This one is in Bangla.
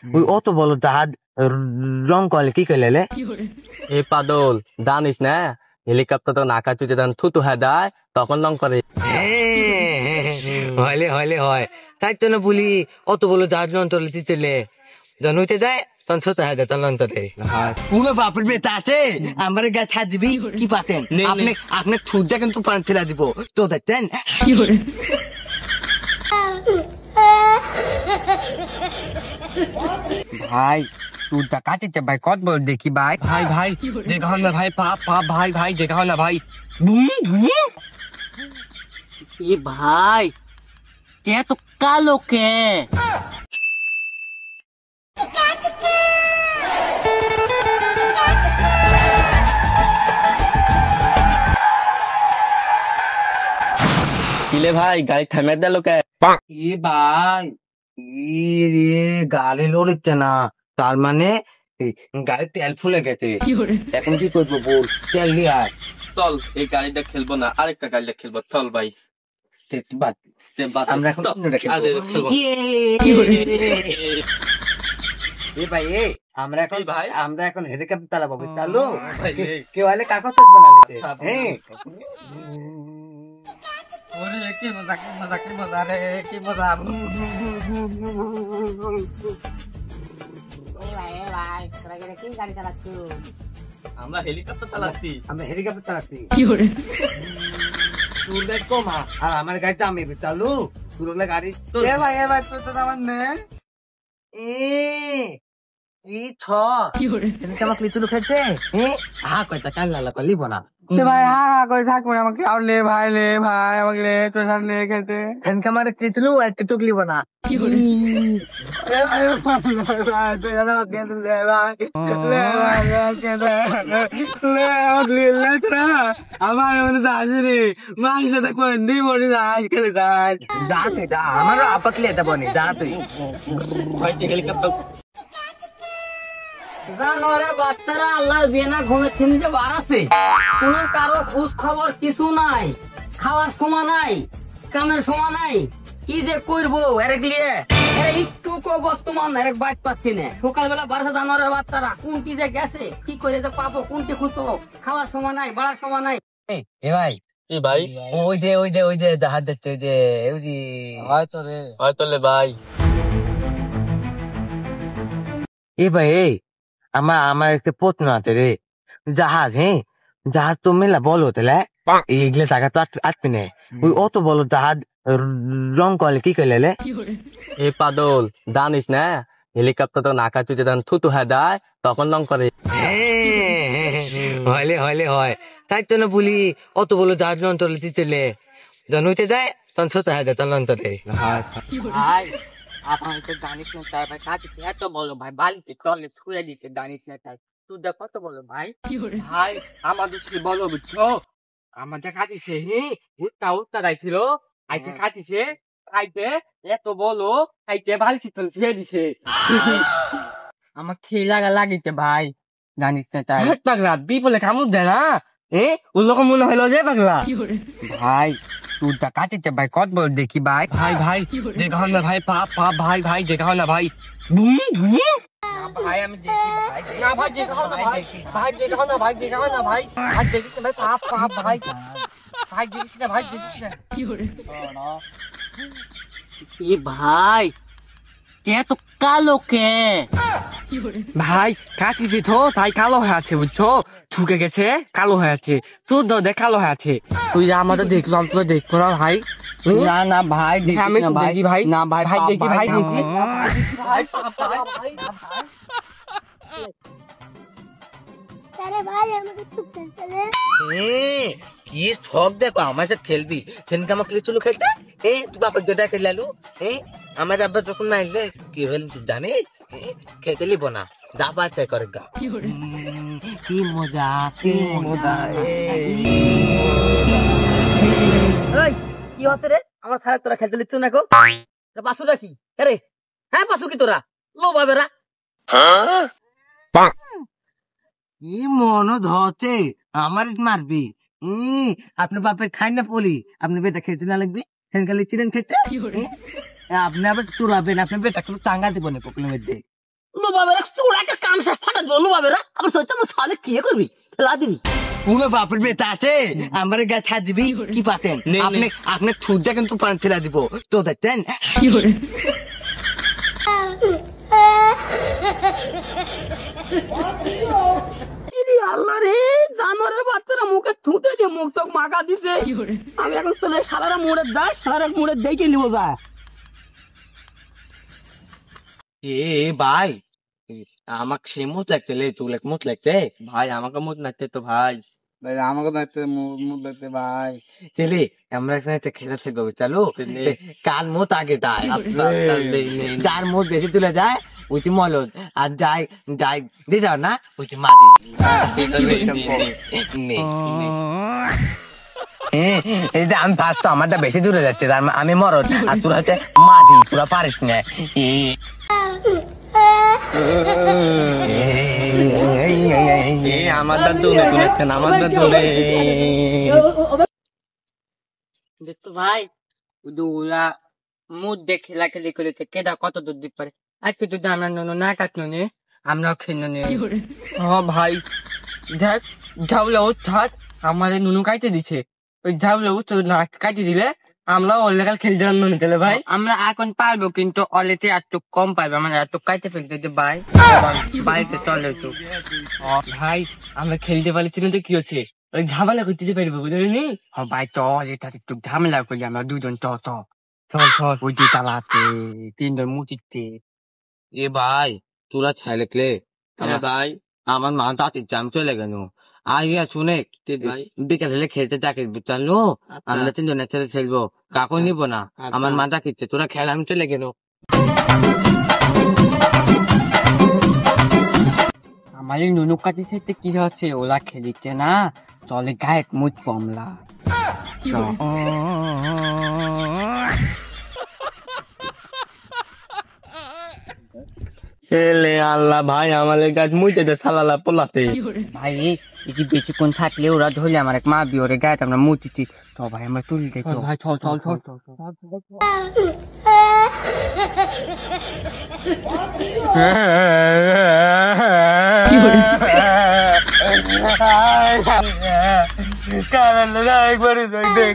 ওই অত বড় জাহাজ রং করলে কি করলে এ পাদল জানিস না হেলিকপ্টার তো নাকা চুচে যখন থুতু হয়ে দেয় তখন রং করে। হলে হলে হয় তাই তো না বলি অত বড় জাহাজ অন্তরে দিতেলে যখন হইতে যায় তখন ছোট হয়ে যায় তখন অন্তরে পুরো বাপের বেতা আছে আমার গায়ে ছাড় দিবি কি পাতেন আপনি আপনার ঠুটটা কিন্তু পান ফেলা দিব তো দেখতেন ভাই ঠুটটা কাটিতে ভাই কত বড় দেখি ভাই ভাই ভাই দেখা না ভাই পাপ পাপ ভাই ভাই দেখা না ভাই এ ভাই কে তো কালো কে কিলে ভাই গাড়ি থামে দিল কে? এ ভাই রে গাড়ি লড়ছে না তার মানে গাড়ির তেল ফুলে গেছে এখন কি করবো বল তেল নিয়ে আয় চল এই গাড়িটা খেলবো না আরেকটা গাড়িটা খেলবো চল ভাই আমরা এখন এ ভাই আমরা এখন ভাই আমরা এখন হেলিকপ্টার চালাবো চালু কেউ আলে কাগজ বানালিতে হ্যাঁ কি মজা কি মজা কি মজা রে কি মজা আমরা হেলিকপ্টার চালাচ্ছি তুই দেখো মা আর আমার গাড়িটা আমি চালু তুই গাড়ি ভাই তো আমার নে আমাকে লিচু খেতে হা কয়টা কাল লালা লিব না ভাই হা করে থাকবো আমাকে আর লে ভাই আমাকে লে তোর সাথে লে খেতে এনকে আমার লিচু একটা টুক লিব না আমার আসেনি মার সাথে কোন দিই মনে আজ খেলে যা তুই যা আমারও আপাতলে এটা বনি যা তুই হেলিকপ্টার জানোয়ারের বাচ্চারা আল্লাহ দিয়ে না ঘুমে থিমতে বাড়াছে কোন কারো খোঁজ খবর কিছু নাই খাওয়ার সময় নাই কামের সময় নাই কি যে করবো এরেক লিয়ে একটু বর্তমান এরেক বাইট পাচ্ছি না সকালবেলা বাড়াছে জানোয়ারের বাচ্চারা কোন কি যে গেছে কি করে যে পাবো কোনটি খুঁজতো খাওয়ার সময় নাই বাড়ার সময় নাই এ ভাই কি ভাই ওই যে জাহাজ যাচ্ছে ওই যে হয়তো লে ভাই এ ভাই আমার একটা প্রশ্ন আছে রে জাহাজ জাহাজ তো মেলা বল হতে এইগুলো জায়গা তো আটবি না ওই অত বড় জাহাজ রং করলে কি করলে এ পাদল জানিস না হেলিকপ্টার তো নাকা চুচে যখন থুতু হয়ে দেয় তখন রং করে। হলে হলে হয় তাই তো না বলি অত বড় জাহাজ অন্তরে দিতেলে যখন হইতে যায় তখন ছোট হয়ে যায় তখন অন্তরে ভাই আপনার তো জানিস না তাই ভাই কাটিতে এত বলো ভাই বালিতে তলে ছুঁড়ে দিতে জানিস না তাই তুই দেখ কত বলো ভাই ভাই আমাদের সে বলো বুঝছো আমাদের কাটিছে উত্তা গাইছিল আইতে কাটিছে খাইতে এত বলো খাইতে ভালো শীতল ছিঁড়ে দিছে আমার খেয়ে লাগিতে ভাই জানিস না তাই পাগলা বিপলে কামড় দেয় না ওরকম মনে হলো যে পাগলা ভাই তুইটা কাটিতে ভাই কত বড় দেখি ভাই ভাই ভাই দেখা না ভাই পাপ পাপ ভাই ভাই দেখা না ভাই ভাই আমি দেখি ভাই না ভাই দেখা না ভাই ভাই দেখা না ভাই দেখা না ভাই ভাই দেখিস না ভাই পাপ পাপ ভাই ভাই দেখিস না ভাই দেখিস না এ ভাই কে তো কালো কে ভাই কাটিছে তো তাই কালো হয়ে আছে বুঝছো ঠুকে গেছে কালো হয়ে আছে তোর দেখ কালো হয়ে আছে তুই আমাদের দেখলাম তো দেখবো না ভাই না না ভাই দেখি আমি না ভাই দেখি ভাই না ভাই ভাই দেখি ভাই দেখি ভাই কি শখ দেখো আমার সাথে খেলবি সেদিনকে আমাকে লিচুলু খেলতে তুই বাপের যেটা খেলালু আমার আব্বা যখন না এলে কি হল তুই জানিস খেতে লিব না যা পায় তাই করে গা কি মজা কি মজা কি হচ্ছে রে আমার সাহেব তোরা খেলতে লিচ্ছ না গো পাশুরা কি রে হ্যাঁ পাশু কি তোরা লো বাবেরা কি মনো ধরছে আমার মারবি আপনার বাপের খাই না পলি আপনি বেটা খেতে না লাগবে সেখানে লিচিলেন খেতে আপনি আবার চুরাবেন আপনার বেটা কোনো টাঙ্গা দিব না পকলের মধ্যে লোবাবেরা চোরাকে কান সে ফাটা দিল লোবাবেরা আবার সত্যি আমার সালে কি করবি ফেলা দিবি কোনো বাপের বেটা আছে আমার গায়ে হাত দিবি কি পাতেন আপনি আপনি ঠুটটা কিন্তু পান ফেলা দিব তো দেখতেন আল্লাহ রে জানোয়ারের বাচ্চারা মুখে থুতে দিয়ে মুখ চোখ মাখা দিছে আমি এখন চলে সারারা মোড়ে যাই সারারা মোড়ে দেখে নিব যা এ ভাই আমাকে সে মুখ লাগতে লে তুই মুখ লাগতে ভাই আমাকে মুখ নাচতে তো ভাই ভাই আমাকে নাচতে মুখ লাগতে ভাই চলে আমরা এখানে খেলা থাকবো চলো কাল মুখ আগে যায় যার মুখ বেশি তুলে যায় ওইটি মলদ আর যাই যাই দিয়ে যাও না ওইটি মাদি আমি ফার্স্ট তো আমারটা বেশি দূরে যাচ্ছে আমি মরদ আর তোরা হচ্ছে মাদি তোরা পারিস না আমাদের দোলে তুলেছেন আমাদের দোলে দেখতো ভাই ওরা মুখ দেখে খেলাখেলি করে কেডা কত দূর দিতে পারে আজকে যদি আমরা নুনু না কাটলো নে আমরাও খেয়ে নে হ্যাঁ ভাই দেখ ঝাউলা ও থাক আমাদের নুনু কাটতে দিছে ওই ঝাউলা ও না কাটি দিলে আমরা অলেকাল খেলতে নুনু খেলে ভাই আমরা এখন পারবো কিন্তু অলেতে একটু কম পাইবে আমরা এত কাইতে ফেলতে যে ভাই বাড়িতে চলে তো ভাই আমরা খেলতে পারলে তিনটে কি হচ্ছে ওই ঝামেলা করতে পারবো বুঝলি ভাই তো অলেটা একটু ঝামেলা করি আমরা দুজন চ চল চল ওই যে তালাতে তিনজন মুচিতে এ ভাই তোরা ছাইলে ক্লে ভাই আমার মা তাতে আমি চলে গেল আইয়া শুনে বিকালে খেলতে যাকে বুঝলো আমরা তিনজন একসাথে খেলবো কাকু নিবো না আমার মা ডাকিচ্ছে তোরা খেল আমি চলে গেল আমার এই নুনু কাটি সাইতে কি হচ্ছে ওলা খেলিচ্ছে না চলে গায়ে মুখ কমলা এলে আল্লাহ ভাই আমাদের গাছ মুইতে সালালা পোলাতে ভাই এই যে বেশিক্ষণ থাকলে ওরা ধরলে আমার এক মা বিওরে গায়ে আমরা মুচিছি তো ভাই আমরা তুলতে তো ভাই চল চল চল কারণ একবার দেখ